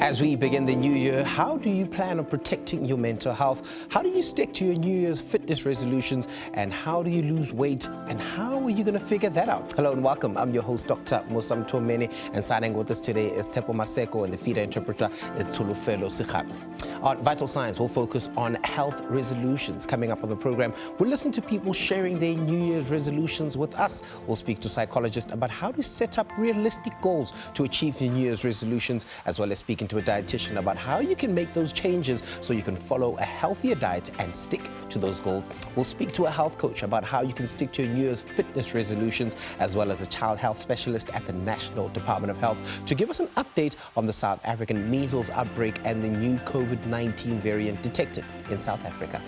As we begin the new year, how do you plan on protecting your mental health? How do you stick to your New Year's fitness resolutions? And how do you lose weight? And how are you going to figure that out? Hello and welcome. I'm your host, Dr. Musam Tomene, and signing with us today is Tepo Maseko, and the feeder interpreter is Tulufelo Sikhabi. On Vital Signs, we'll focus on health resolutions. Coming up on the program, we'll listen to people sharing their New Year's resolutions with us. We'll speak to psychologists about how to set up realistic goals to achieve your New Year's resolutions, as well as speaking to a dietitian about how you can make those changes so you can follow a healthier diet and stick to those goals. We'll speak to a health coach about how you can stick to your New Year's fitness resolutions, as well as a child health specialist at the National Department of Health to give us an update on the South African measles outbreak and the new COVID-19 variant detected in South Africa.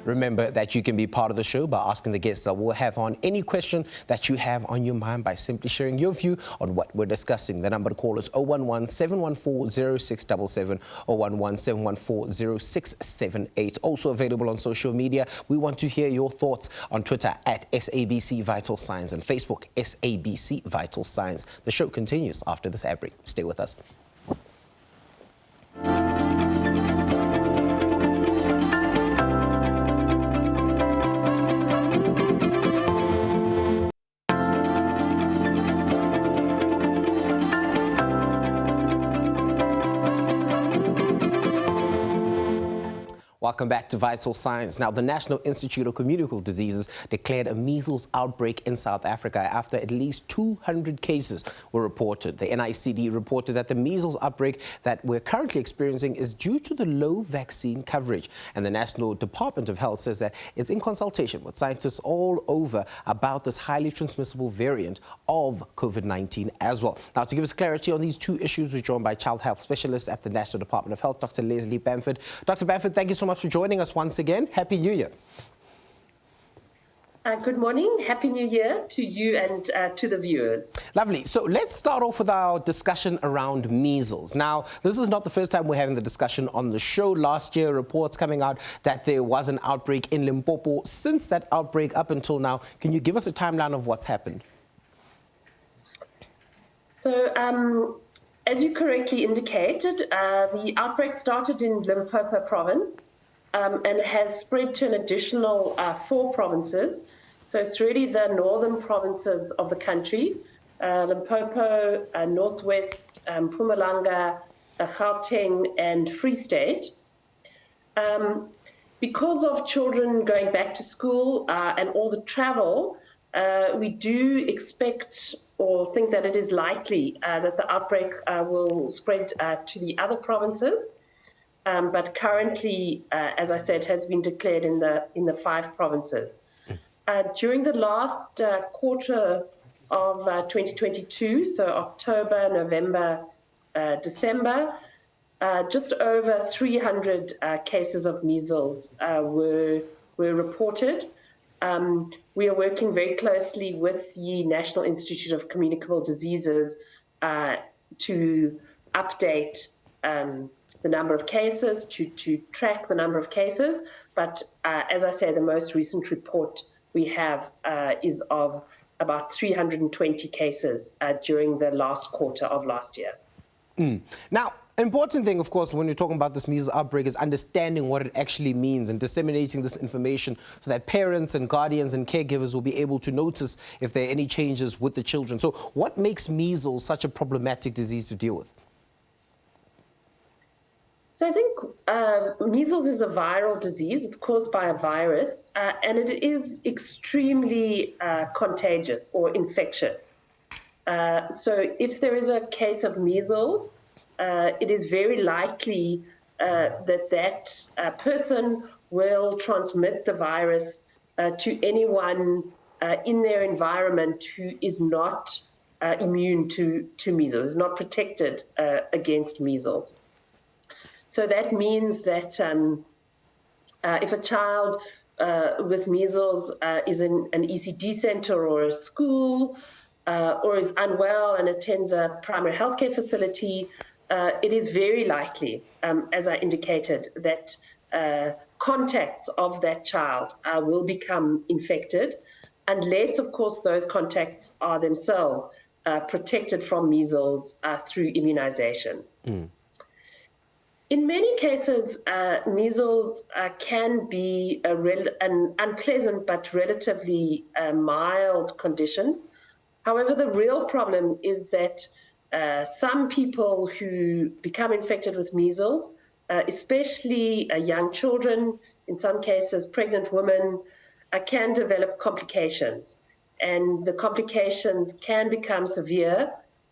Remember that you can be part of the show by asking the guests that we'll have on any question that you have on your mind by simply sharing your view on what we're discussing. The number to call is 011-714-0677, 011-714-0678. Also available on social media. We want to hear your thoughts on Twitter at SABC Vital Signs and Facebook SABC Vital Signs. The show continues after this ad break. Stay with us. Welcome back to Vital Signs. Now, the National Institute of Communicable Diseases declared a measles outbreak in South Africa after at least 200 cases were reported. The NICD reported that the measles outbreak that we're currently experiencing is due to the low vaccine coverage. And the National Department of Health says that it's in consultation with scientists all over about this highly transmissible variant of COVID-19 as well. Now, to give us clarity on these two issues, we're joined by child health specialist at the National Department of Health, Dr. Leslie Bamford. Dr. Bamford, thank you so much for joining us once again. Happy New Year. Good morning. Happy New Year to you and to the viewers. Lovely. So let's start off with our discussion around measles. Now, this is not the first time we're having the discussion on the show. Last year, reports coming out that there was an outbreak in Limpopo. Since that outbreak up until now, can you give us a timeline of what's happened? So, as you correctly indicated, the outbreak started in Limpopo province and has spread to an additional 4 provinces. So it's really the northern provinces of the country, Limpopo, Northwest, Mpumalanga, Gauteng and Free State. Because of children going back to school and all the travel, we do expect or think that it is likely that the outbreak will spread to the other provinces. But currently, as I said, has been declared in the 5 provinces. During the last quarter of 2022, so October, November, December, just over 300 cases of measles were reported. We are working very closely with the National Institute of Communicable Diseases to update the number of cases, to track the number of cases. But as I say, the most recent report we have is of about 320 cases during the last quarter of last year. Now, important thing, of course, when you're talking about this measles outbreak is understanding what it actually means and disseminating this information so that parents and guardians and caregivers will be able to notice if there are any changes with the children. So what makes measles such a problematic disease to deal with? So I think measles is a viral disease. It's caused by a virus, and it is extremely contagious or infectious. So if there is a case of measles, it is very likely that person will transmit the virus to anyone in their environment who is not immune to measles, is not protected against measles. So that means that if a child with measles is in an ECD center or a school or is unwell and attends a primary healthcare facility, it is very likely, as I indicated, that contacts of that child will become infected, unless, of course, those contacts are themselves protected from measles through immunization. In many cases, measles can be an unpleasant but relatively mild condition. However, the real problem is that some people who become infected with measles, especially young children, in some cases pregnant women, can develop complications. And the complications can become severe,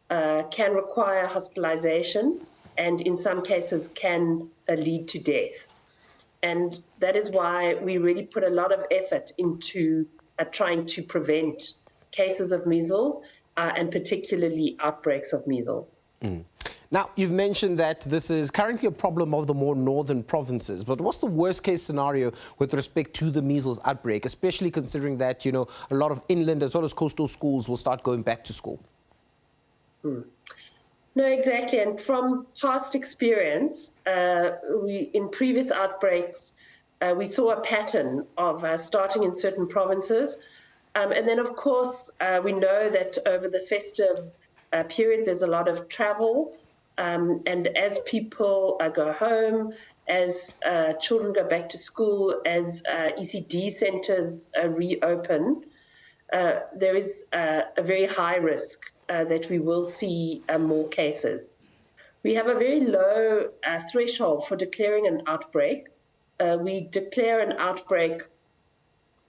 can require hospitalization, and in some cases can lead to death. And that is why we really put a lot of effort into trying to prevent cases of measles and particularly outbreaks of measles. Now, you've mentioned that this is currently a problem of the more northern provinces, but what's the worst case scenario with respect to the measles outbreak, especially considering that, a lot of inland as well as coastal schools will start going back to school? No, exactly. And from past experience, in previous outbreaks, we saw a pattern of starting in certain provinces. And then, of course, we know that over the festive period, there's a lot of travel. And as people go home, as children go back to school, as ECD centers reopen, there is a very high risk that we will see more cases. We have a very low threshold for declaring an outbreak. We declare an outbreak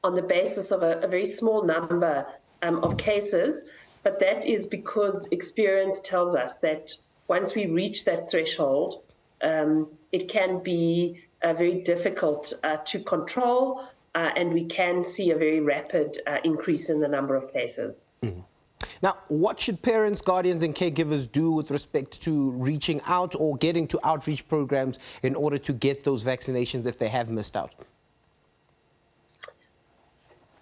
on the basis of a very small number of cases, but that is because experience tells us that once we reach that threshold, it can be very difficult to control, and we can see a very rapid increase in the number of cases. Now, what should parents, guardians and caregivers do with respect to reaching out or getting to outreach programs in order to get those vaccinations if they have missed out?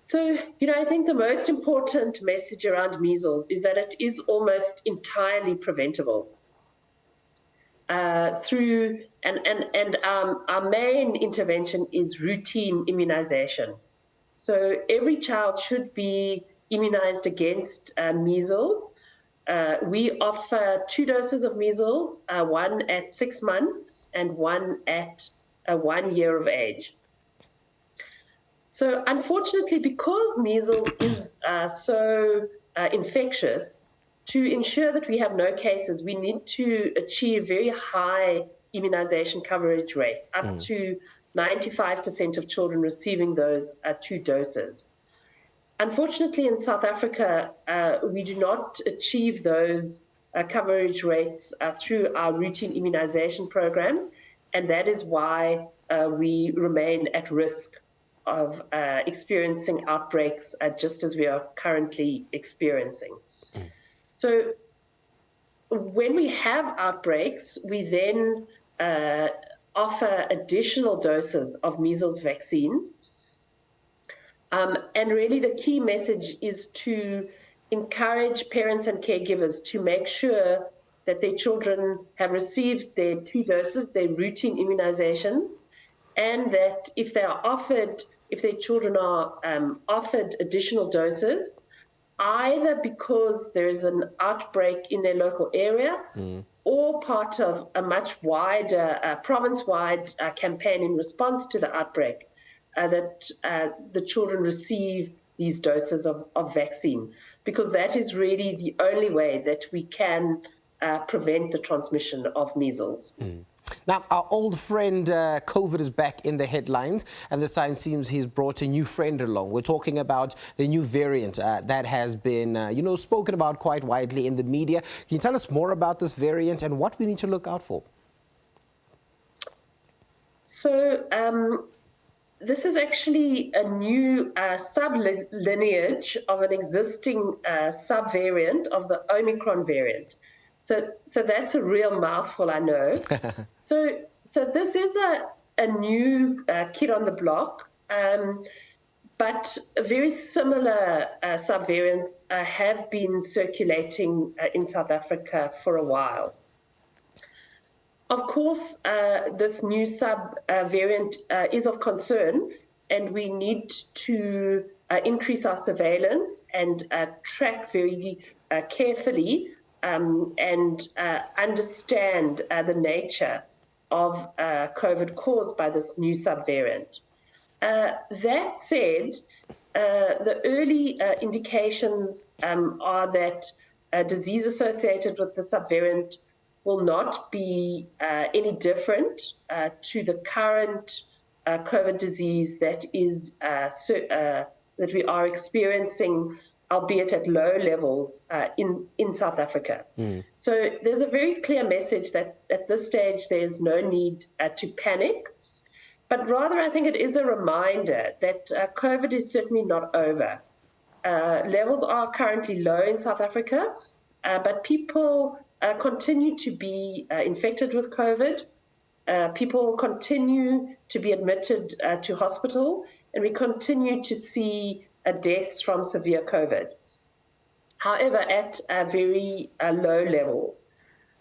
So, I think the most important message around measles is that it is almost entirely preventable. Our main intervention is routine immunization. So every child should be immunized against measles. We offer 2 doses of measles, one at 6 months and one at 1 year of age. So unfortunately, because measles is so infectious, to ensure that we have no cases, we need to achieve very high immunization coverage rates, up to 95% of children receiving those 2 doses. Unfortunately, in South Africa, we do not achieve those coverage rates through our routine immunization programs, and that is why we remain at risk of experiencing outbreaks just as we are currently experiencing. So when we have outbreaks, we then offer additional doses of measles vaccines. And really the key message is to encourage parents and caregivers to make sure that their children have received their 2 doses, their routine immunizations, and that if their children are offered additional doses, either because there is an outbreak in their local area or part of a much wider province-wide campaign in response to the outbreak, that the children receive these doses of vaccine, because that is really the only way that we can prevent the transmission of measles. Now, our old friend COVID is back in the headlines, and this time seems he's brought a new friend along. We're talking about the new variant that has been, spoken about quite widely in the media. Can you tell us more about this variant and what we need to look out for? So, this is actually a new sub-lineage of an existing subvariant of the Omicron variant. So that's a real mouthful, I know. So this is a new kid on the block, but very similar subvariants have been circulating in South Africa for a while. Of course, this new sub-variant is of concern, and we need to increase our surveillance and track very carefully and understand the nature of COVID caused by this new sub-variant. That said, the early indications are that disease associated with the subvariant will not be any different to the current COVID disease that we are experiencing, albeit at low levels in South Africa. So there's a very clear message that at this stage there's no need to panic. But rather, I think it is a reminder that COVID is certainly not over. Levels are currently low in South Africa, but people continue to be infected with COVID. People continue to be admitted to hospital, and we continue to see deaths from severe COVID. However, at very low levels.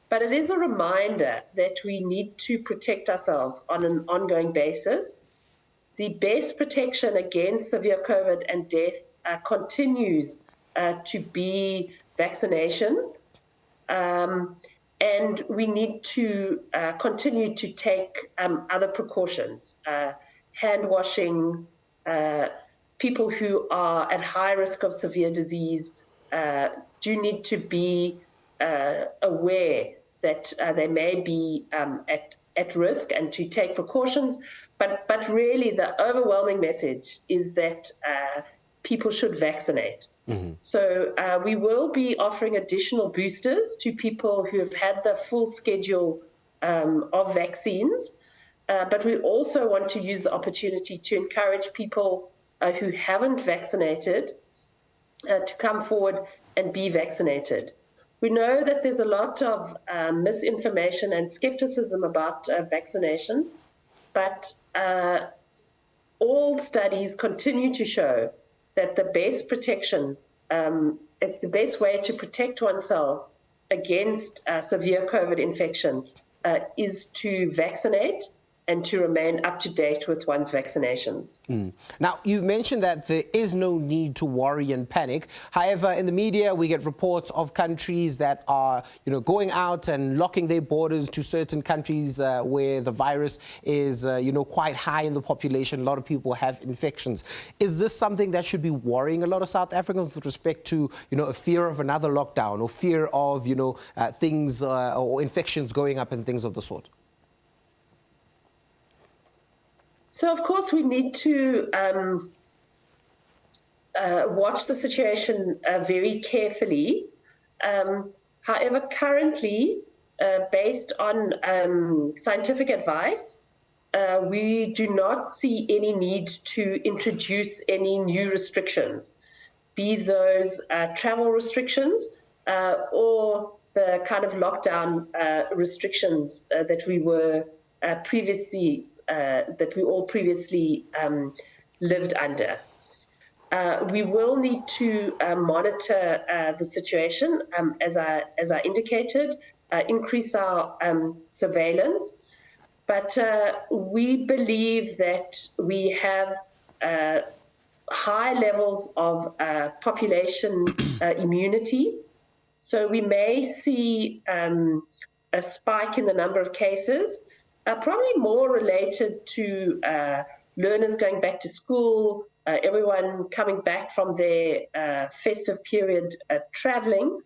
But it is a reminder that we need to protect ourselves on an ongoing basis. The best protection against severe COVID and death continues to be vaccination. And we need to continue to take other precautions. Hand washing, people who are at high risk of severe disease do need to be aware that they may be at risk and to take precautions, but really the overwhelming message is that people should vaccinate. So we will be offering additional boosters to people who have had the full schedule of vaccines, but we also want to use the opportunity to encourage people who haven't vaccinated to come forward and be vaccinated. We know that there's a lot of misinformation and skepticism about vaccination, but all studies continue to show that the best protection, the best way to protect oneself against severe COVID infection is to vaccinate and to remain up to date with one's vaccinations. Now, you mentioned that there is no need to worry and panic. However, in the media, we get reports of countries that are, going out and locking their borders to certain countries where the virus is, quite high in the population. A lot of people have infections. Is this something that should be worrying a lot of South Africans with respect to, a fear of another lockdown or fear of, things or infections going up and things of the sort? So, of course, we need to watch the situation very carefully. However, currently, based on scientific advice, we do not see any need to introduce any new restrictions, be those travel restrictions or the kind of lockdown restrictions that we were previously that we all previously lived under. We will need to monitor the situation, as I indicated, increase our surveillance, but we believe that we have high levels of population immunity, so we may see a spike in the number of cases, probably more related to learners going back to school, everyone coming back from their festive period traveling.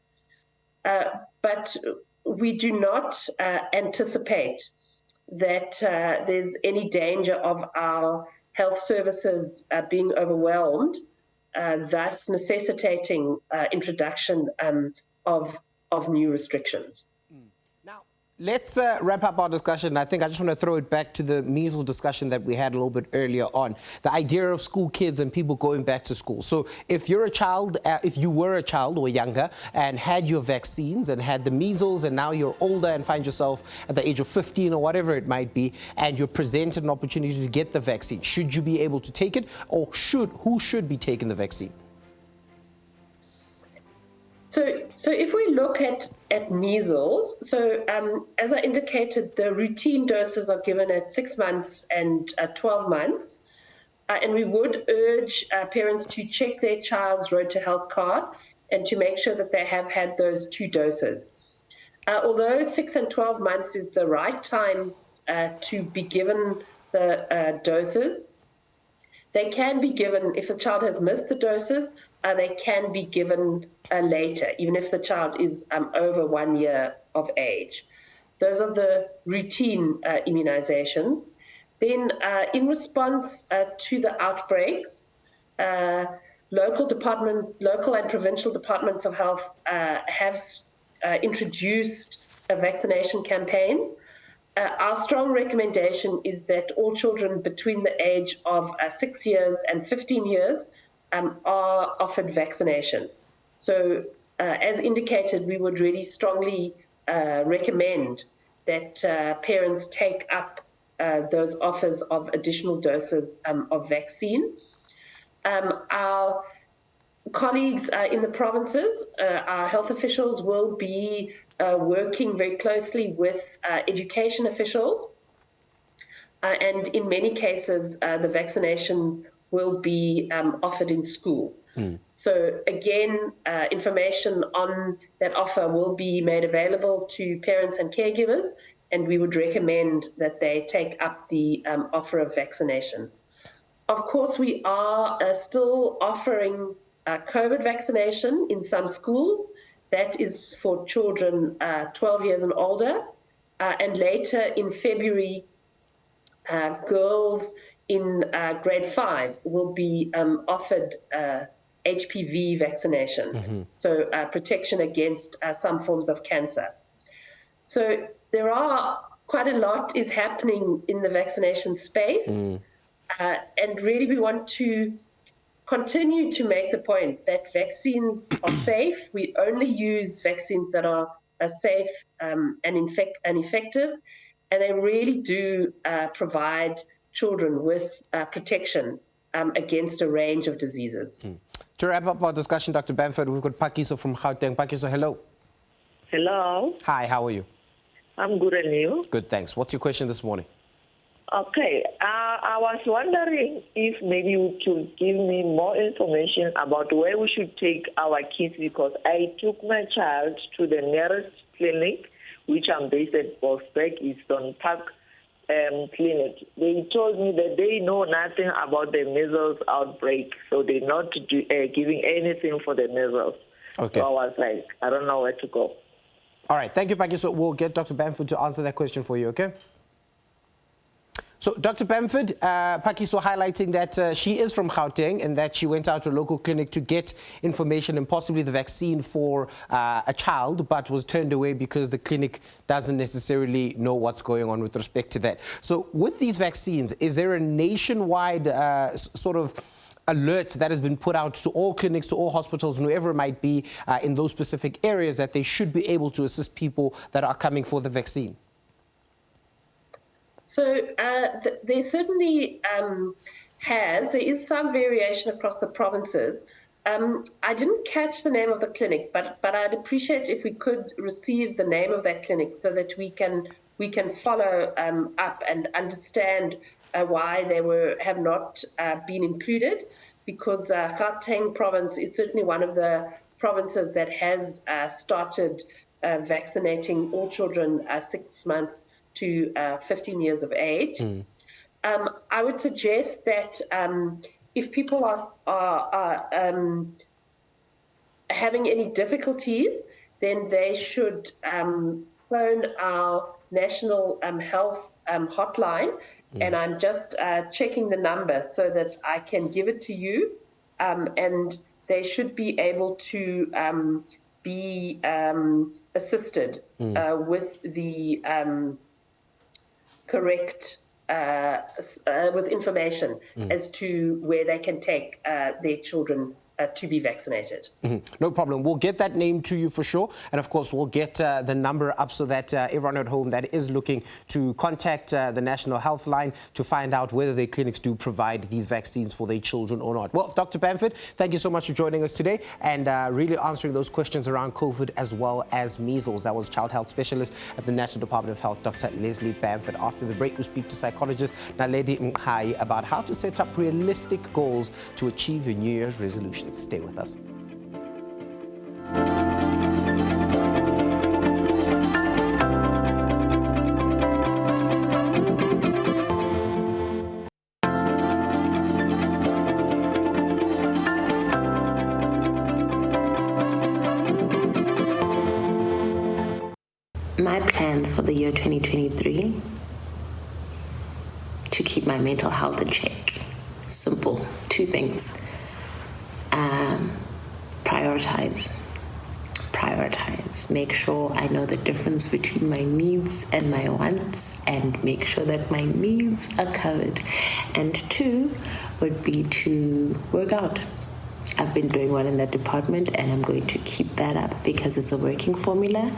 But we do not anticipate that there's any danger of our health services being overwhelmed, thus necessitating introduction of new restrictions. Let's wrap up our discussion. I think I just want to throw it back to the measles discussion that we had a little bit earlier on. The idea of school kids and people going back to school. So if you're a child, if you were a child or younger and had your vaccines and had the measles and now you're older and find yourself at the age of 15 or whatever it might be, and you're presented an opportunity to get the vaccine, should you be able to take it, or who should be taking the vaccine? So if we look at measles, as I indicated, the routine doses are given at 6 months and 12 months. And we would urge parents to check their child's Road to Health card and to make sure that they have had those 2 doses. Although 6 and 12 months is the right time to be given the doses, they can be given, if the child has missed the doses, they can be given later, even if the child is over 1 year of age. Those are the routine immunizations. Then in response to the outbreaks, local and provincial departments of health have introduced vaccination campaigns. Our strong recommendation is that all children between the age of 6 years and 15 years are offered vaccination. So as indicated, we would really strongly recommend that parents take up those offers of additional doses of vaccine. Our colleagues in the provinces, our health officials will be working very closely with education officials. And in many cases, the vaccination will be offered in school. So again, information on that offer will be made available to parents and caregivers, and we would recommend that they take up the offer of vaccination. Of course, we are still offering COVID vaccination in some schools. That is for children 12 years and older. And later in February, girls in grade 5 will be offered HPV vaccination, so protection against some forms of cancer. So there are quite a lot is happening in the vaccination space. And really we want to continue to make the point that vaccines are safe. We only use vaccines that are safe and effective, and they really do provide children with protection against a range of diseases. To wrap up our discussion, Dr. Bamford, we've got Pakiso from Gauteng. Pakiso, hello. Hello. Hi, how are you? I'm good, and you? Good, thanks. What's your question this morning? Okay. I was wondering if maybe you could give me more information about where we should take our kids, because I took my child to the nearest clinic, which I'm based at Boksburg, Eastern Park Clinic. They told me that they know nothing about the measles outbreak, so they're not giving anything for the measles. Okay. So I was like, I don't know where to go. All right, thank you, Pakiso. We'll get Dr. Bamford to answer that question for you, okay? So, Dr. Bamford, Pakiso highlighting that she is from Gauteng and that she went out to a local clinic to get information and possibly the vaccine for a child, but was turned away because the clinic doesn't necessarily know what's going on with respect to that. So, with these vaccines, is there a nationwide sort of alert that has been put out to all clinics, to all hospitals, and whoever it might be in those specific areas that they should be able to assist people that are coming for the vaccine? So there certainly there is some variation across the provinces. I didn't catch the name of the clinic, but I'd appreciate if we could receive the name of that clinic so that we can follow up and understand why they have not been included, because Gauteng province is certainly one of the provinces that has started vaccinating all children 6 months to 15 years of age. I would suggest that if people are having any difficulties, then they should phone our national health hotline, and I'm just checking the number so that I can give it to you, and they should be able to be assisted with the correct with information as to where they can take their children to be vaccinated. No problem. We'll get that name to you for sure. And of course, we'll get the number up so that everyone at home that is looking to contact the National Health Line to find out whether their clinics do provide these vaccines for their children or not. Well, Dr. Bamford, thank you so much for joining us today and really answering those questions around COVID as well as measles. That was Child Health Specialist at the National Department of Health, Dr. Leslie Bamford. After the break, we speak to psychologist Naledi Mqhayi about how to set up realistic goals to achieve your New Year's resolutions. Stay with us. My plans for the year 2023, to keep my mental health in check. Simple, 2 things. Prioritize. Make sure I know the difference between my needs and my wants and make sure that my needs are covered. And 2 would be to work out. I've been doing well in that department and I'm going to keep that up because it's a working formula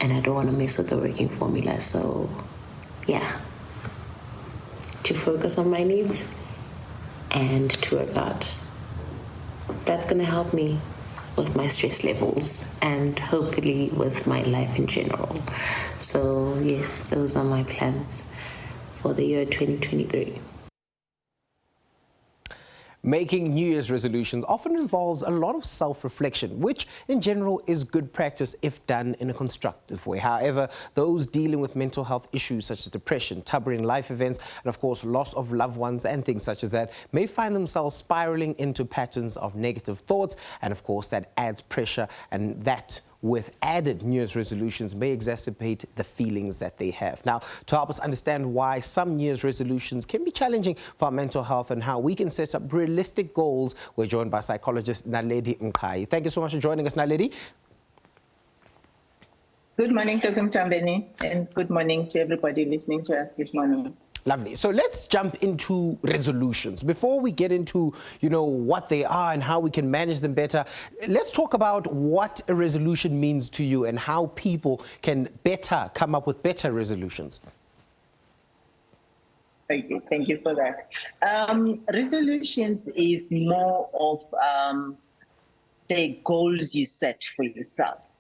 and I don't want to mess with the working formula. So, yeah, to focus on my needs and to work out. That's going to help me with my stress levels and hopefully with my life in general. So, yes, those are my plans for the year 2023. Making New Year's resolutions often involves a lot of self-reflection, which in general is good practice if done in a constructive way. However, those dealing with mental health issues such as depression, turbulent life events, and of course loss of loved ones and things such as that may find themselves spiraling into patterns of negative thoughts, and of course that adds pressure, and that with added New Year's resolutions may exacerbate the feelings that they have. Now, to help us understand why some New Year's resolutions can be challenging for our mental health and how we can set up realistic goals, we're joined by psychologist Naledi Mqhayi. Thank you so much for joining us, Naledi. Good morning, Dr. Mtambeni, and good morning to everybody listening to us this morning. Lovely. So let's jump into resolutions. Before we get into, what they are and how we can manage them better, let's talk about what a resolution means to you and how people can better come up with better resolutions. Thank you for that. Resolutions is more of the goals you set for yourself.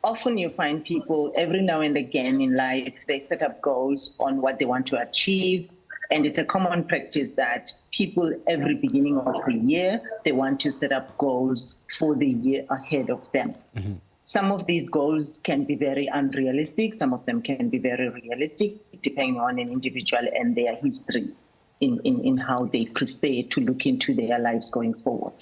Often you find people every now and again in life, they set up goals on what they want to achieve. And it's a common practice that people every beginning of the year, they want to set up goals for the year ahead of them. Mm-hmm. Some of these goals can be very unrealistic. Some of them can be very realistic, depending on an individual and their history in how they prefer to look into their lives going forward.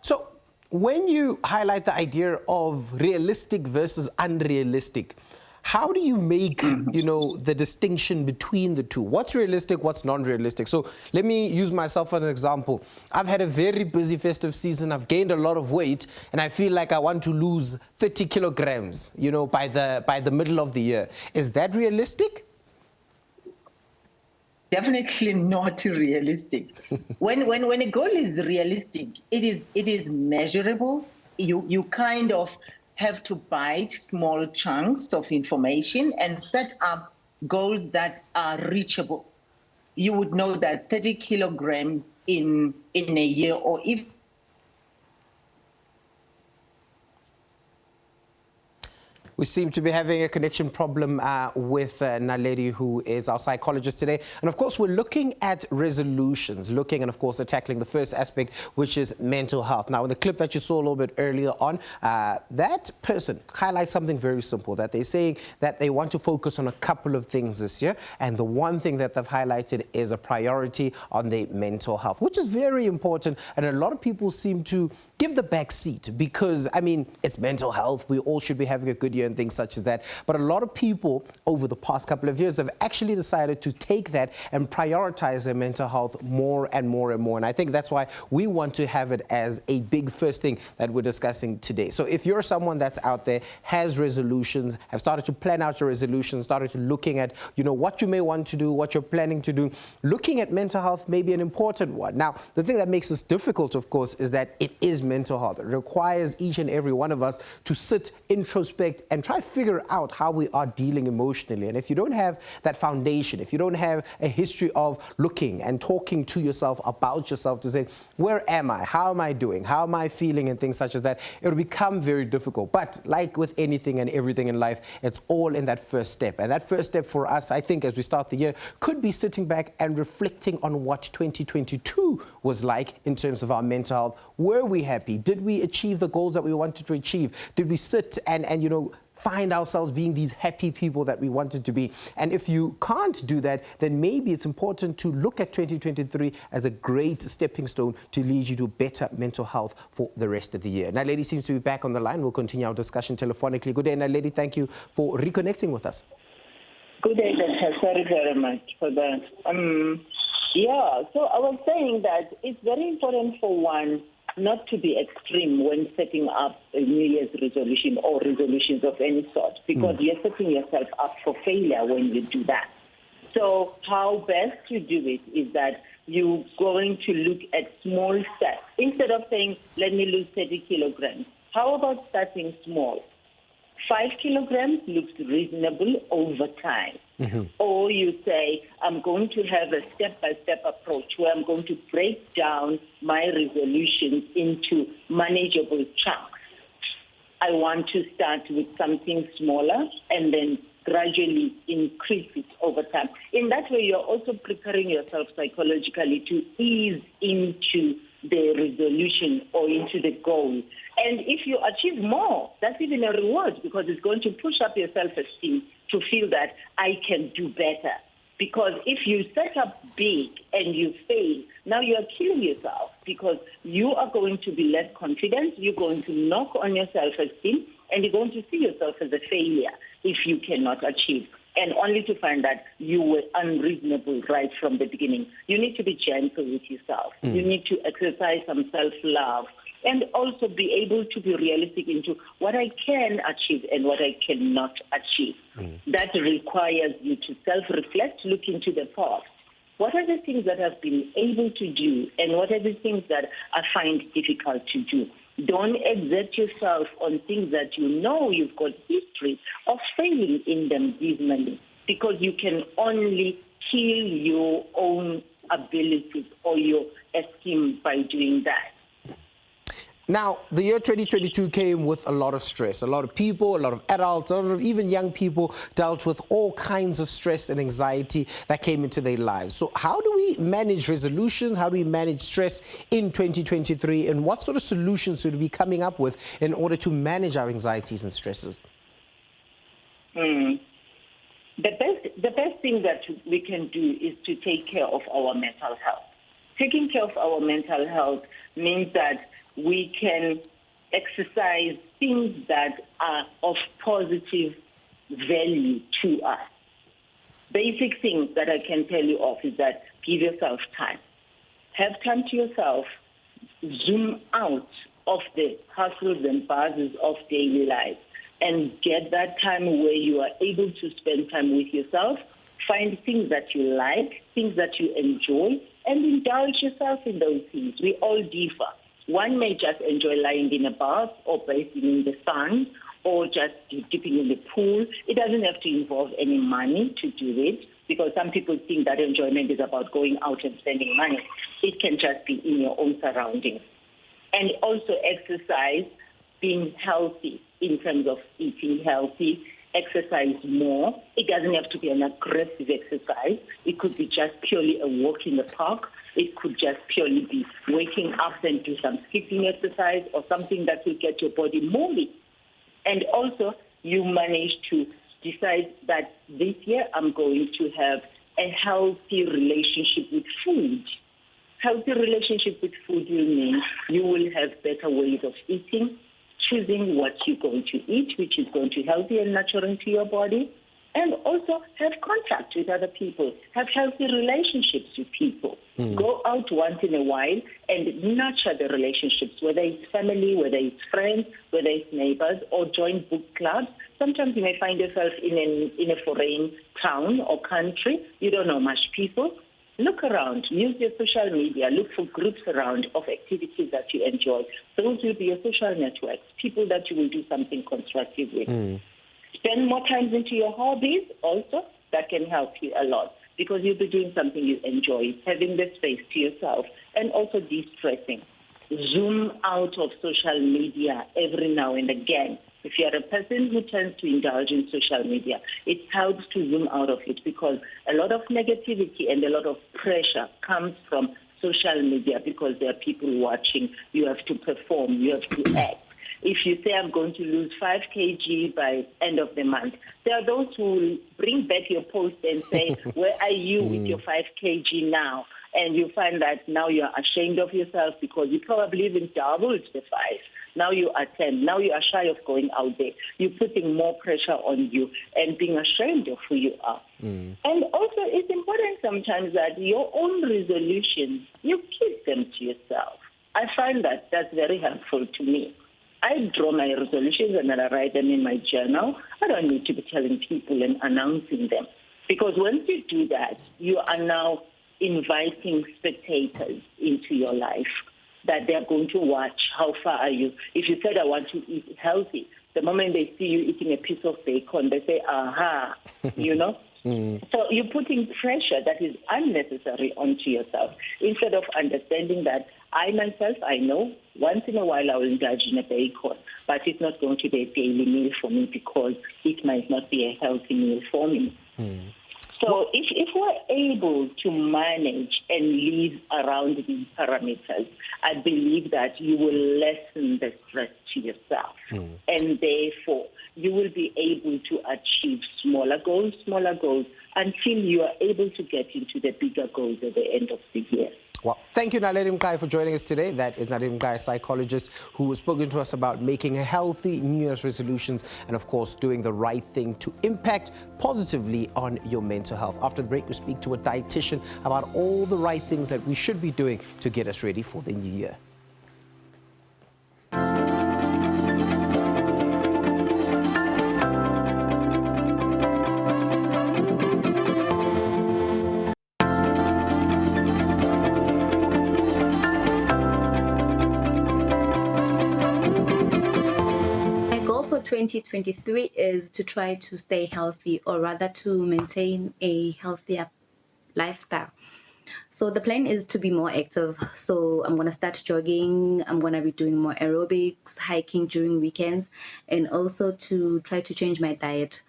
So when you highlight the idea of realistic versus unrealistic, how do you make, the distinction between the two? What's realistic, what's non-realistic? So let me use myself as an example. I've had a very busy festive season. I've gained a lot of weight, and I feel like I want to lose 30 kilograms, by the middle of the year. Is that realistic? Definitely not realistic. When a goal is realistic, it is measurable. You kind of have to bite small chunks of information and set up goals that are reachable. You would know that 30 kilograms in a year, or if we seem to be having a connection problem with Naledi, who is our psychologist today. And of course, we're looking at resolutions, and of course, tackling the first aspect, which is mental health. Now, in the clip that you saw a little bit earlier on, that person highlights something very simple, that they're saying that they want to focus on a couple of things this year. And the one thing that they've highlighted is a priority on their mental health, which is very important. And a lot of people seem to give the back seat because, it's mental health. We all should be having a good year and things such as that. But a lot of people over the past couple of years have actually decided to take that and prioritize their mental health more and more and more. And I think that's why we want to have it as a big first thing that we're discussing today. So if you're someone that's out there, has resolutions, have started to plan out your resolutions, started to looking at, what you may want to do, what you're planning to do, looking at mental health may be an important one. Now, the thing that makes this difficult, of course, is that it is mental health. It requires each and every one of us to sit, introspect, and try to figure out how we are dealing emotionally. And if you don't have that foundation, if you don't have a history of looking and talking to yourself about yourself to say, where am I? How am I doing? How am I feeling? And things such as that, it will become very difficult. But like with anything and everything in life, it's all in that first step. And that first step for us, I think, as we start the year, could be sitting back and reflecting on what 2022 was like in terms of our mental health. Were we happy? Did we achieve the goals that we wanted to achieve? Did we sit and find ourselves being these happy people that we wanted to be? And if you can't do that, then maybe it's important to look at 2023 as a great stepping stone to lead you to better mental health for the rest of the year. Now, Lady seems to be back on the line. We'll continue our discussion telephonically. Good day, Now, Lady. Thank you for reconnecting with us. Good day, Doctor. Sorry very much for that. So I was saying that it's very important for one not to be extreme when setting up a New Year's resolution or resolutions of any sort, because you're setting yourself up for failure when you do that. So how best to do it is that you're going to look at small steps. Instead of saying, let me lose 30 kilograms, how about starting small? 5 kilograms looks reasonable over time. Or you say, I'm going to have a step-by-step approach where I'm going to break down my resolutions into manageable chunks. I want to start with something smaller and then gradually increase it over time. In that way, you're also preparing yourself psychologically to ease into the resolution or into the goal. And if you achieve more, that's even a reward, because it's going to push up your self-esteem to feel that I can do better. Because if you set up big and you fail, now you're killing yourself, because you are going to be less confident, you're going to knock on your self-esteem, and you're going to see yourself as a failure if you cannot achieve. And only to find that you were unreasonable right from the beginning. You need to be gentle with yourself. You need to exercise some self-love and also be able to be realistic into what I can achieve and what I cannot achieve. That requires you to self-reflect, look into the past. What are the things that I've been able to do, and what are the things that I find difficult to do? Don't exert yourself on things that you know you've got history of failing in them dismally, because you can only kill your own abilities or your esteem by doing that. Now, the year 2022 came with a lot of stress. A lot of people, a lot of adults, a lot of even young people dealt with all kinds of stress and anxiety that came into their lives. So how do we manage resolutions? How do we manage stress in 2023? And what sort of solutions should we be coming up with in order to manage our anxieties and stresses? The best thing that we can do is to take care of our mental health. Taking care of our mental health means that we can exercise things that are of positive value to us. Basic things that I can tell you of is that give yourself time. Have time to yourself. Zoom out of the hustles and buzzes of daily life and get that time where you are able to spend time with yourself. Find things that you like, things that you enjoy, and indulge yourself in those things. We all differ. One may just enjoy lying in a bath or bathing in the sun or just dipping in the pool. It doesn't have to involve any money to do it, because some people think that enjoyment is about going out and spending money. It can just be in your own surroundings. And also exercise, being healthy in terms of eating healthy, exercise more. It doesn't have to be an aggressive exercise. It could be just purely a walk in the park. It could just purely be waking up and do some skipping exercise or something that will get your body moving. And also, you manage to decide that this year I'm going to have a healthy relationship with food. Healthy relationship with food will mean you will have better ways of eating, choosing what you're going to eat, which is going to healthy and natural into your body, and also have contact with other people, have healthy relationships with people. Go out once in a while and nurture the relationships, whether it's family, whether it's friends, whether it's neighbors, or join book clubs. Sometimes you may find yourself in a foreign town or country. You don't know much people. Look around. Use your social media. Look for groups around of activities that you enjoy. Those will be your social networks, people that you will do something constructive with. Spend more time into your hobbies also. That can help you a lot because you'll be doing something you enjoy, having the space to yourself, and also de-stressing. Zoom out of social media every now and again. If you're a person who tends to indulge in social media, it helps to zoom out of it because a lot of negativity and a lot of pressure comes from social media because there are people watching. You have to perform. You have to act. If you say, I'm going to lose 5 kg by end of the month, there are those who will bring back your post and say, where are you with your 5 kg now? And you find that now you're ashamed of yourself because you probably even doubled the 5. Now you are 10. Now you are shy of going out there. You're putting more pressure on you and being ashamed of who you are. And also it's important sometimes that your own resolutions, you keep them to yourself. I find that that's very helpful to me. I draw my resolutions and then I write them in my journal. I don't need to be telling people and announcing them. Because once you do that, you are now inviting spectators into your life that they're going to watch how far are you. If you said, I want to eat healthy, the moment they see you eating a piece of bacon, they say, aha, you know? So you're putting pressure that is unnecessary onto yourself instead of understanding that I myself, I know once in a while I will indulge in a bacon, but it's not going to be a daily meal for me because it might not be a healthy meal for me. So if we're able to manage and live around these parameters, I believe that you will lessen the stress to yourself. And therefore, you will be able to achieve smaller goals until you are able to get into the bigger goals at the end of the year. Well, thank you, Naledi Mkai, for joining us today. That is Naledi Mkai, a psychologist who has spoken to us about making healthy New Year's resolutions and, of course, doing the right thing to impact positively on your mental health. After the break, we speak to a dietitian about all the right things that we should be doing to get us ready for the new year. My goal for 2023 is to try to stay healthy, or rather to maintain a healthier lifestyle. So the plan is to be more active. So I'm going to start jogging. I'm going to be doing more aerobics, hiking during weekends, and also to try to change my diet.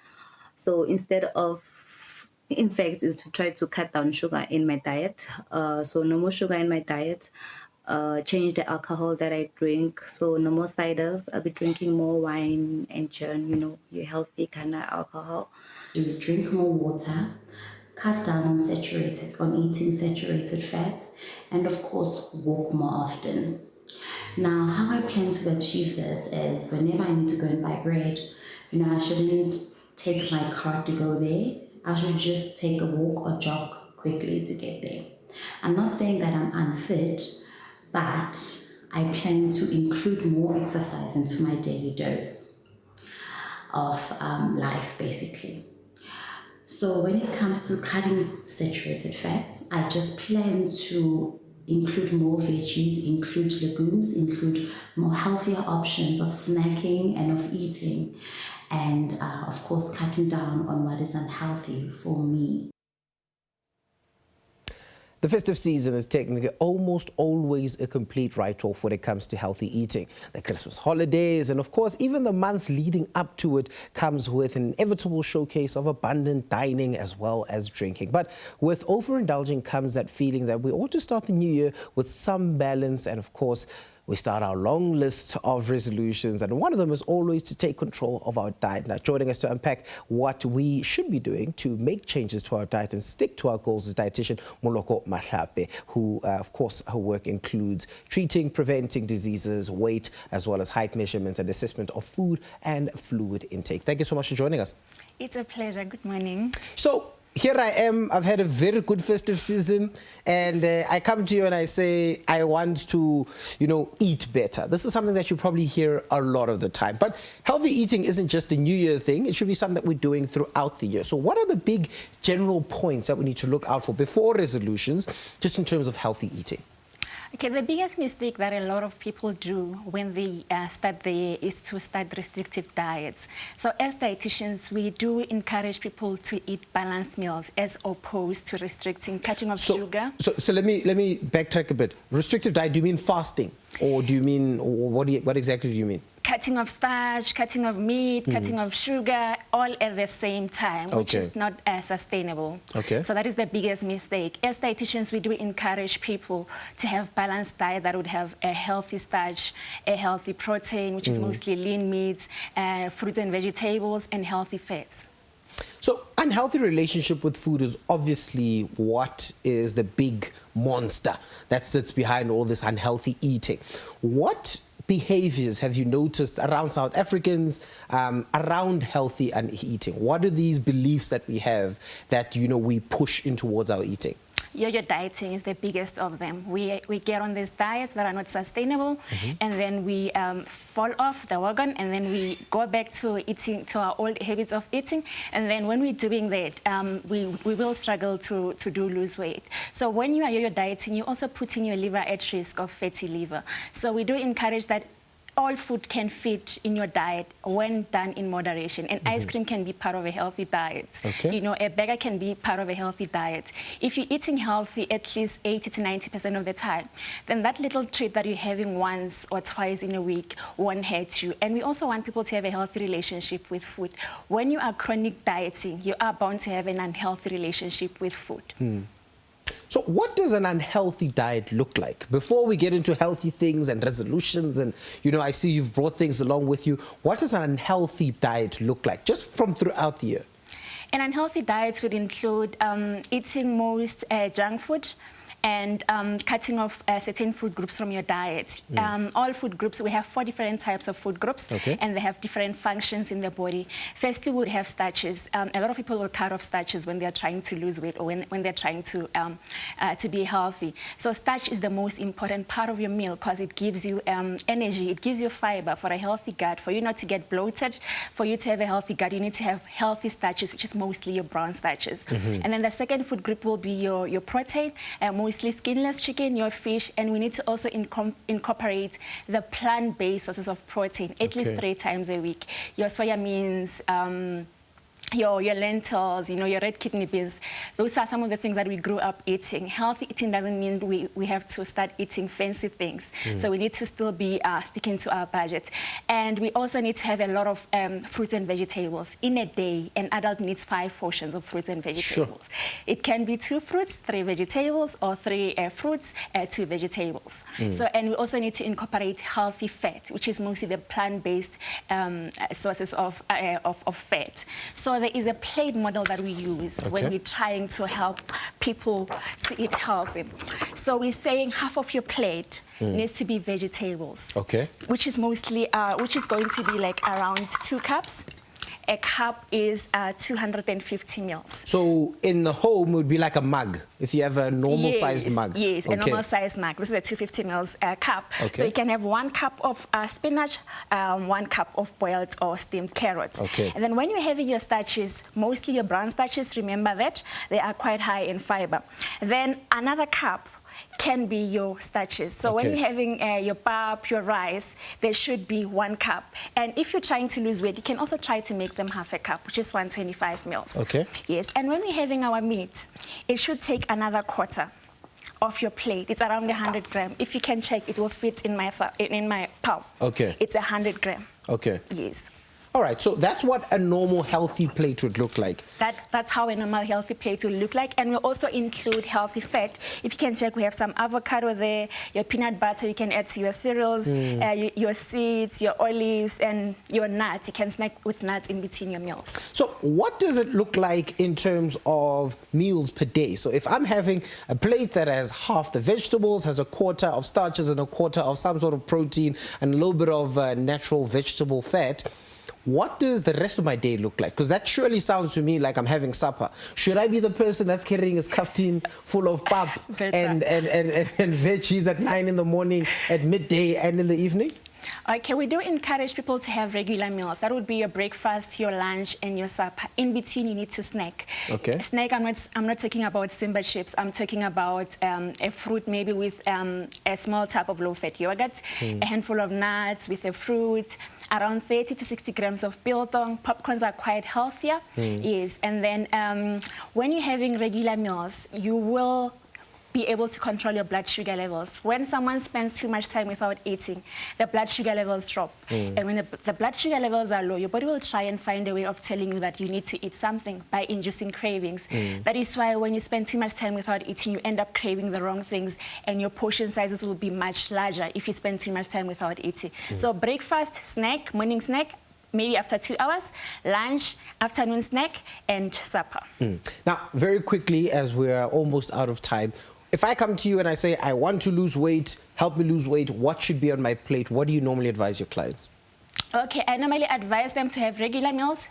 So instead of, in fact, is to try to cut down sugar in my diet. So no more sugar in my diet. Change the alcohol that I drink. So no more ciders. I'll be drinking more wine and gin, you know, your healthy kind of alcohol. To drink more water, cut down on eating saturated fats, and of course walk more often. Now, how I plan to achieve this is whenever I need to go and buy bread, you know, I shouldn't take my car to go there. I should just take a walk or jog quickly to get there. I'm not saying that I'm unfit, but I plan to include more exercise into my daily dose of life, basically. So when it comes to cutting saturated fats, I just plan to include more veggies, include legumes, include more healthier options of snacking and of eating, and of course cutting down on what is unhealthy for me. The festive season is technically almost always a complete write-off when it comes to healthy eating. The Christmas holidays and, of course, even the month leading up to it comes with an inevitable showcase of abundant dining as well as drinking. But with overindulging comes that feeling that we ought to start the new year with some balance and, of course, we start our long list of resolutions, and one of them is always to take control of our diet. Now, joining us to unpack what we should be doing to make changes to our diet and stick to our goals is dietitian Moloko Mahlape, who, of course, her work includes treating, preventing diseases, weight, as well as height measurements and assessment of food and fluid intake. Thank you so much for joining us. It's a pleasure. Good morning. So, here I am, I've had a very good festive season, and I come to you and I say, I want to, eat better. This is something that you probably hear a lot of the time. But healthy eating isn't just a New Year thing. It should be something that we're doing throughout the year. So what are the big general points that we need to look out for before resolutions, just in terms of healthy eating? Okay, the biggest mistake that a lot of people do when they start the year is to start restrictive diets. So as dietitians, we do encourage people to eat balanced meals as opposed to restricting, cutting off sugar. So let me backtrack a bit. Restrictive diet, do you mean fasting? Or do you mean, what exactly do you mean? Cutting off starch, cutting off meat, cutting off sugar, all at the same time, which is not sustainable. Okay. So that is the biggest mistake. As dietitians, we do encourage people to have balanced diet that would have a healthy starch, a healthy protein, which is mostly lean meats, fruits and vegetables, and healthy fats. So unhealthy relationship with food is obviously what is the big monster that sits behind all this unhealthy eating. What behaviors have you noticed around South Africans around healthy and eating? What are these beliefs that we have that, we push in towards our eating? Yo-yo dieting is the biggest of them. We get on these diets that are not sustainable, and then we fall off the wagon, and then we go back to eating, to our old habits of eating, and then when we're doing that, we will struggle to lose weight. So when you are yo-yo dieting, you're also putting your liver at risk of fatty liver. So we do encourage that all food can fit in your diet when done in moderation. And ice cream can be part of a healthy diet. Okay. A burger can be part of a healthy diet. If you're eating healthy at least 80 to 90% of the time, then that little treat that you're having once or twice in a week won't hurt you. And we also want people to have a healthy relationship with food. When you are chronic dieting, you are bound to have an unhealthy relationship with food. So what does an unhealthy diet look like? Before we get into healthy things and resolutions, and, I see you've brought things along with you, what does an unhealthy diet look like, just from throughout the year? An unhealthy diet would include eating most junk food, and cutting off certain food groups from your diet. All food groups, we have 4 different types of food groups, and they have different functions in the body. Firstly, we would have starches. A lot of people will cut off starches when they're trying to lose weight or when they're trying to be healthy. So starch is the most important part of your meal because it gives you energy, it gives you fiber for a healthy gut. For you not to get bloated, for you to have a healthy gut, you need to have healthy starches, which is mostly your brown starches. And then the second food group will be your protein, mostly skinless chicken, your fish, and we need to also incorporate the plant-based sources of protein at least 3 times a week. Your soya beans, your lentils, your red kidney beans. Those are some of the things that we grew up eating. Healthy eating doesn't mean we have to start eating fancy things. So we need to still be sticking to our budget. And we also need to have a lot of fruits and vegetables. In a day, an adult needs 5 portions of fruits and vegetables. It can be 2 fruits, 3 vegetables, or 3 fruits, 2 vegetables. And we also need to incorporate healthy fat, which is mostly the plant-based sources of fat. So there is a plate model that we use when we're trying to help people to eat healthy. So we're saying half of your plate needs to be vegetables, which is mostly, which is going to be like around 2 cups. A cup is 250 mils. So in the home, it would be like a mug, if you have a normal-sized mug. Yes, a normal-sized mug. This is a 250 mils cup. So you can have 1 cup of spinach, 1 cup of boiled or steamed carrots. And then when you're having your starches, mostly your brown starches, remember that, they are quite high in fiber. Then another cup can be your starches. So when you're having your pap, your rice, there should be 1 cup. And if you're trying to lose weight, you can also try to make them half a cup, which is 125 mils. Yes, and when we're having our meat, it should take another quarter of your plate. It's around 100 grams. If you can check, it will fit in my palm. It's 100 grams. Yes. All right, so that's what a normal healthy plate would look like. That's how a normal healthy plate will look like. And we also include healthy fat. If you can check, we have some avocado there, your peanut butter you can add to your cereals, your seeds, your olives, and your nuts. You can snack with nuts in between your meals. So what does it look like in terms of meals per day? So if I'm having a plate that has half the vegetables, has a quarter of starches and a quarter of some sort of protein and a little bit of natural vegetable fat, what does the rest of my day look like? Because that surely sounds to me like I'm having supper. Should I be the person that's carrying his kaftin full of pap and veggies at 9 in the morning, at midday and in the evening? Okay, we do encourage people to have regular meals. That would be your breakfast, your lunch, and your supper. In between, you need to snack. Okay. Snack, I'm not talking about Simba chips. I'm talking about a fruit maybe with a small type of low-fat yogurt, a handful of nuts with a fruit, around 30 to 60 grams of biltong. Popcorns are quite healthier. Yes. And then when you're having regular meals, you will be able to control your blood sugar levels. When someone spends too much time without eating, the blood sugar levels drop. And when the blood sugar levels are low, your body will try and find a way of telling you that you need to eat something by inducing cravings. That is why when you spend too much time without eating, you end up craving the wrong things, and your portion sizes will be much larger if you spend too much time without eating. So breakfast, snack, morning snack, maybe after 2 hours, lunch, afternoon snack, and supper. Now, very quickly, as we're almost out of time, if I come to you and I say, I want to lose weight, help me lose weight, what should be on my plate? What do you normally advise your clients? Okay, I normally advise them to have regular meals,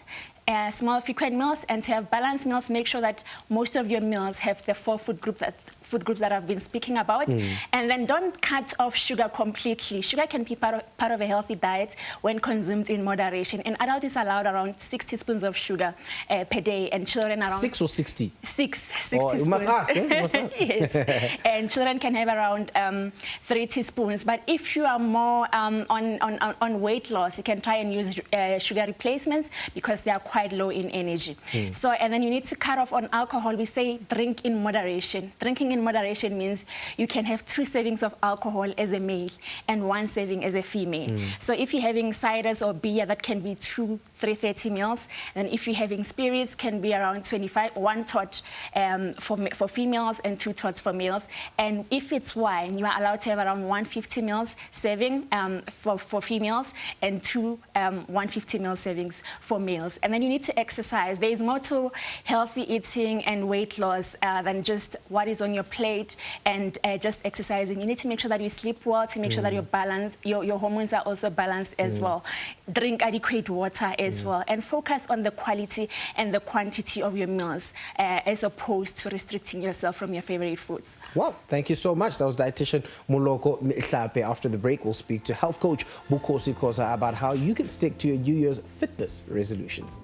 small frequent meals, and to have balanced meals. Make sure that most of your meals have the 4 food groups that I've been speaking about. And then don't cut off sugar completely. Sugar can be part of a healthy diet when consumed in moderation. An adult is allowed around 6 teaspoons of sugar per day, and children around 6 or 60? 6 Oh, teaspoons. you must ask, eh? You must ask. Yes. And children can have around 3 teaspoons. But if you are more on weight loss, you can try and use sugar replacements because they are quite low in energy. So, and then you need to cut off on alcohol. We say drink in moderation. Drinking in moderation means you can have 2 servings of alcohol as a male and 1 serving as a female. So if you're having ciders or beer, that can be 2 330 mils. And if you're having spirits, can be around 25, 1 tot for females and 2 tots for males. And if it's wine, you are allowed to have around 150 mils serving for females and 2 150 mil servings for males. And then you need to exercise. There is more to healthy eating and weight loss than just what is on your plate and just exercising. You need to make sure that you sleep well, to make sure that your hormones are also balanced as well. Drink adequate water as well, and focus on the quality and the quantity of your meals as opposed to restricting yourself from your favorite foods. Well, thank you so much. That was dietitian Moloko Mhlape. After the break, we'll speak to health coach Bukosi Kosa about how you can stick to your New Year's fitness resolutions.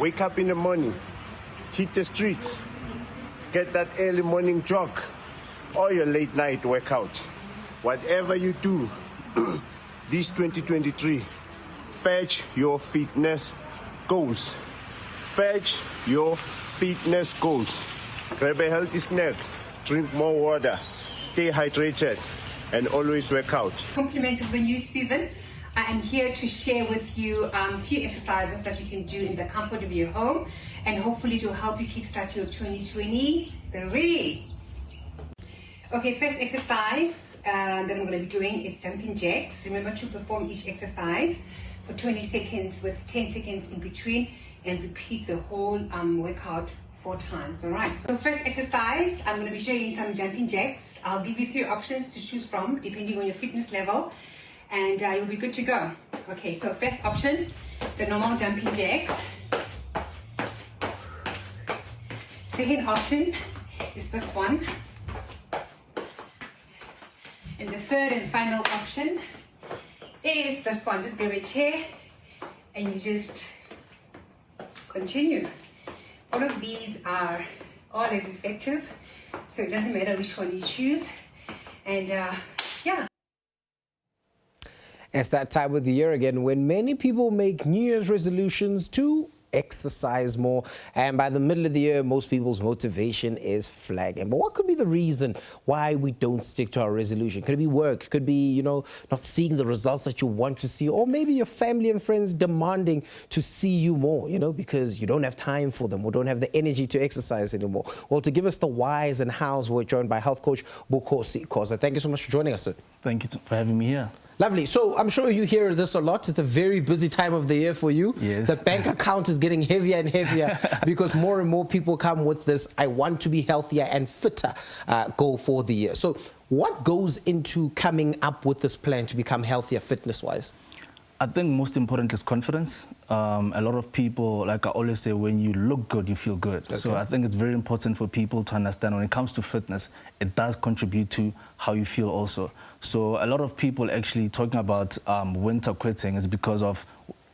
Wake up in the morning, hit the streets, get that early morning jog or your late night workout. Whatever you do, this 2023, fetch your fitness goals. Fetch your fitness goals. Grab a healthy snack, drink more water, stay hydrated, and always work out. Compliment of the new season. I am here to share with you a few exercises that you can do in the comfort of your home, and hopefully it will help you kickstart your 2023. Okay, first exercise that I'm going to be doing is jumping jacks. Remember to perform each exercise for 20 seconds with 10 seconds in between, and repeat the whole workout 4 times. All right, so first exercise, I'm going to be showing you some jumping jacks. I'll give you 3 options to choose from depending on your fitness level, and you'll be good to go. Okay, so first option, the normal jumping jacks. Second option is this one. And the third and final option is this one. Just grab a chair and you just continue. All of these are all as effective, so it doesn't matter which one you choose. And yeah. It's that time of the year again when many people make New Year's resolutions to exercise more, and by the middle of the year most people's motivation is flagging. But what could be the reason why we don't stick to our resolution? Could it be work? Could be, not seeing the results that you want to see, or maybe your family and friends demanding to see you more, because you don't have time for them or don't have the energy to exercise anymore. Well, to give us the whys and hows, we're joined by health coach Bukhosi Khoza. Thank you so much for joining us, sir. Thank you for having me here. Lovely. So I'm sure you hear this a lot. It's a very busy time of the year for you. Yes. The bank account is getting heavier and heavier because more and more people come with this "I want to be healthier and fitter" goal for the year. So what goes into coming up with this plan to become healthier fitness-wise? I think most important is confidence. A lot of people, like I always say, when you look good, you feel good. Okay. So I think it's very important for people to understand when it comes to fitness, it does contribute to how you feel also. So a lot of people actually talking about winter quitting is because of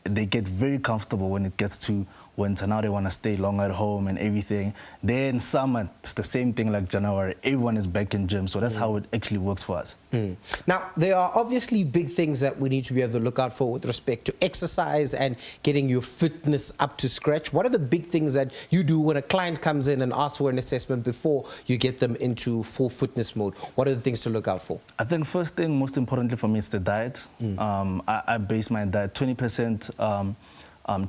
they get very comfortable when it gets to winter. Now they want to stay longer at home and everything. Then summer, it's the same thing like January. Everyone is back in gym. So that's how it actually works for us. Now, there are obviously big things that we need to be able to look out for with respect to exercise and getting your fitness up to scratch. What are the big things that you do when a client comes in and asks for an assessment before you get them into full fitness mode? What are the things to look out for? I think first thing, most importantly for me, is the diet. I base my diet 20%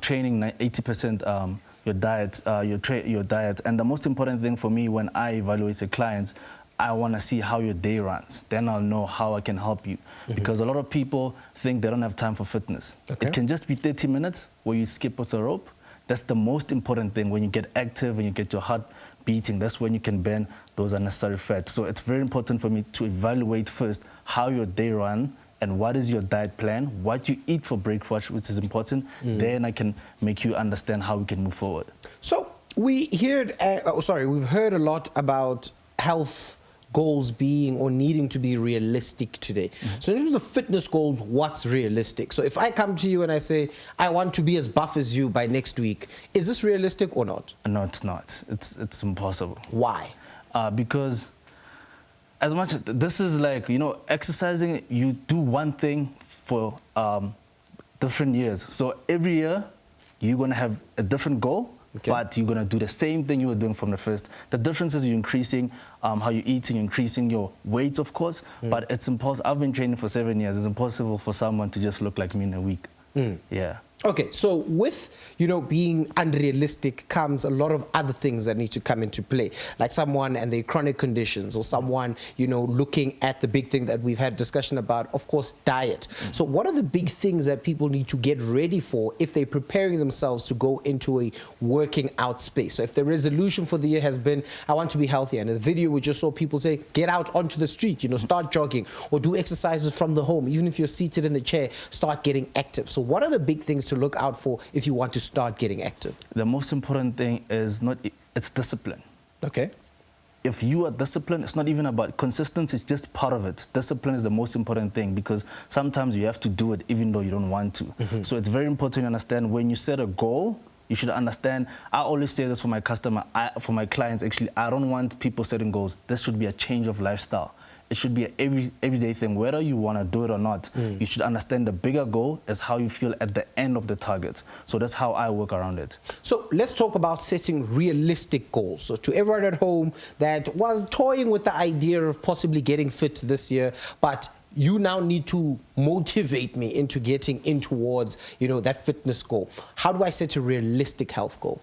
training, 80% your diet. And the most important thing for me when I evaluate a client, I want to see how your day runs. Then I'll know how I can help you. Because a lot of people think they don't have time for fitness. Okay. It can just be 30 minutes where you skip with a rope. That's the most important thing. When you get active and you get your heart beating, that's when you can burn those unnecessary fats. So it's very important for me to evaluate first how your day runs, and what is your diet plan, what you eat for breakfast, which is important. Then I can make you understand how we can move forward. So we've heard a lot about health goals being or needing to be realistic today. So in terms of fitness goals, what's realistic? So if I come to you and I say, I want to be as buff as you by next week, is this realistic or not? No, it's not. It's impossible. Why? Because as much as this is like, exercising, you do one thing for different years. So every year, you're going to have a different goal, but you're going to do the same thing you were doing from the first. The difference is you're increasing how you're eating, increasing your weight, of course, but it's impossible. I've been training for 7 years. It's impossible for someone to just look like me in a week. Yeah. Okay, so with, being unrealistic comes a lot of other things that need to come into play, like someone and their chronic conditions, or someone, looking at the big thing that we've had discussion about, of course, diet. So what are the big things that people need to get ready for if they're preparing themselves to go into a working out space? So if the resolution for the year has been, I want to be healthy, and in the video we just saw people say, get out onto the street, start jogging, or do exercises from the home. Even if you're seated in a chair, start getting active. So what are the big things to look out for if you want to start getting active? The most important thing is it's discipline. Okay. If you are disciplined, it's not even about consistency, it's just part of it. Discipline is the most important thing because sometimes you have to do it even though you don't want to. So it's very important to understand when you set a goal, you should understand. I always say this for my for my clients, actually, I don't want people setting goals. This should be a change of lifestyle. It should be an everyday thing, whether you want to do it or not. You should understand the bigger goal is how you feel at the end of the target. So that's how I work around it. So let's talk about setting realistic goals. So to everyone at home that was toying with the idea of possibly getting fit this year, but you now need to motivate me into getting in towards, that fitness goal. How do I set a realistic health goal?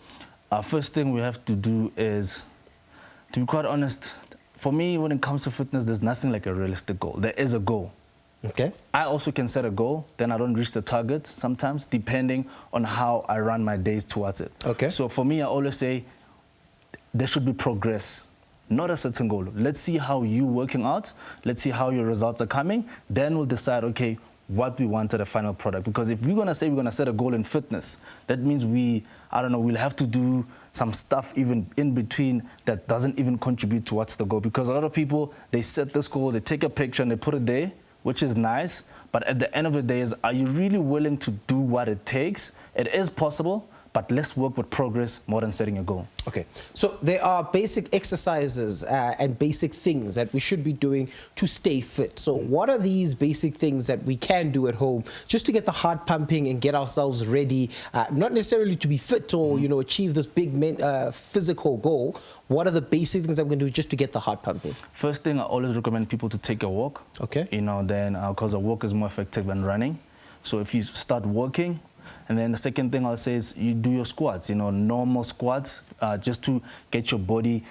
First thing we have to do is, to be quite honest, for me, when it comes to fitness, there's nothing like a realistic goal. There is a goal. Okay. I also can set a goal, then I don't reach the target sometimes, depending on how I run my days towards it. Okay. So for me, I always say there should be progress, not a certain goal. Let's see how you're working out. Let's see how your results are coming. Then we'll decide, okay, what we want at the final product. Because if we're going to say we're going to set a goal in fitness, that means we'll have to do some stuff even in between that doesn't even contribute towards the goal. Because a lot of people, they set this goal, they take a picture and they put it there, which is nice. But at the end of the day, are you really willing to do what it takes? It is possible, but let's work with progress more than setting a goal. Okay, so there are basic exercises and basic things that we should be doing to stay fit. So what are these basic things that we can do at home just to get the heart pumping and get ourselves ready, not necessarily to be fit or, you know, achieve this big physical goal? What are the basic things I'm going to do just to get the heart pumping? First thing, I always recommend people to take a walk. Okay. You know, then because a walk is more effective than running. So if you start walking, and then the second thing I'll say is you do your squats, you know, normal squats, just to get your body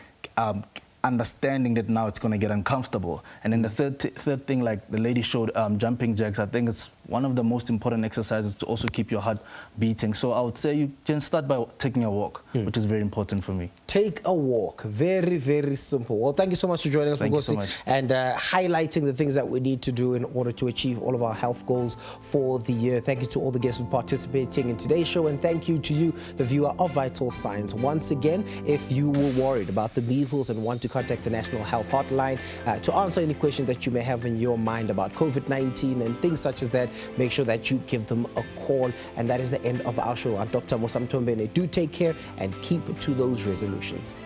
understanding that now it's going to get uncomfortable. And then the third thing, like the lady showed, jumping jacks, I think it's one of the most important exercises to also keep your heart beating. So I would say you can start by taking a walk, which is very important for me. Take a walk. Very, very simple. Well, thank you so much for joining us, Thank you so much. and highlighting the things that we need to do in order to achieve all of our health goals for the year. Thank you to all the guests for participating in today's show, and thank you to you, the viewer of Vital Signs. Once again, if you were worried about the measles and want to contact the National Health Hotline to answer any questions that you may have in your mind about COVID-19 and things such as that, make sure that you give them a call. And that is the end of our show. Dr. Mosamtombene, do take care and keep to those resolutions.